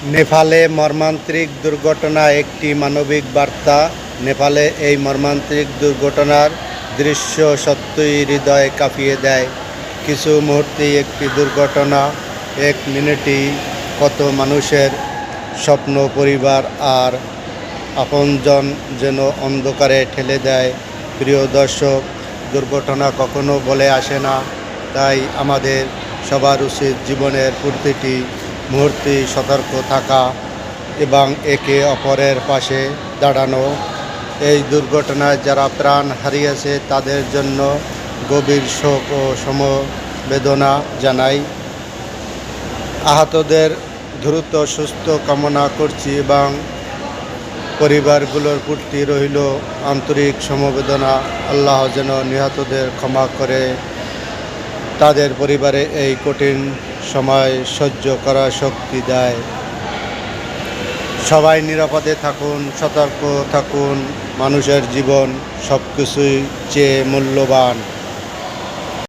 নেপালে মর্মান্তিক দুর্ঘটনা একটি মানবিক বার্তা। নেপালে এই মর্মান্তিক দুর্ঘটনার দৃশ্য সত্যই হৃদয় কাঁপিয়ে দেয়। কিছু মুহূর্তেই একটি দুর্ঘটনা, এক মিনিটেই কত মানুষের স্বপ্ন, পরিবার আর আপনজন যেন অন্ধকারে ঠেলে দেয়। প্রিয় দর্শক, দুর্ঘটনা কখনো বলে আসে না, তাই আমাদের সবার উচিত জীবনের প্রতিটি মুহূর্তে সতর্ক থাকা এবং একে অপরের পাশে দাঁড়ানো। এই দুর্ঘটনায় যারা প্রাণ হারিয়েছে তাদের জন্য গভীর শোক ও সমবেদনা জানাই। আহতদের দ্রুত সুস্থ কামনা করছি এবং পরিবারগুলোর প্রতি রইল আন্তরিক সমবেদনা। আল্লাহ যেন নিহতদের ক্ষমা করে তাদের পরিবারে এই কঠিন সময় সহ্য করার শক্তি দেয়। সবাই নিরাপদে থাকুন, সতর্ক থাকুন। মানুষের জীবন সব কিছুই চেয়ে মূল্যবান।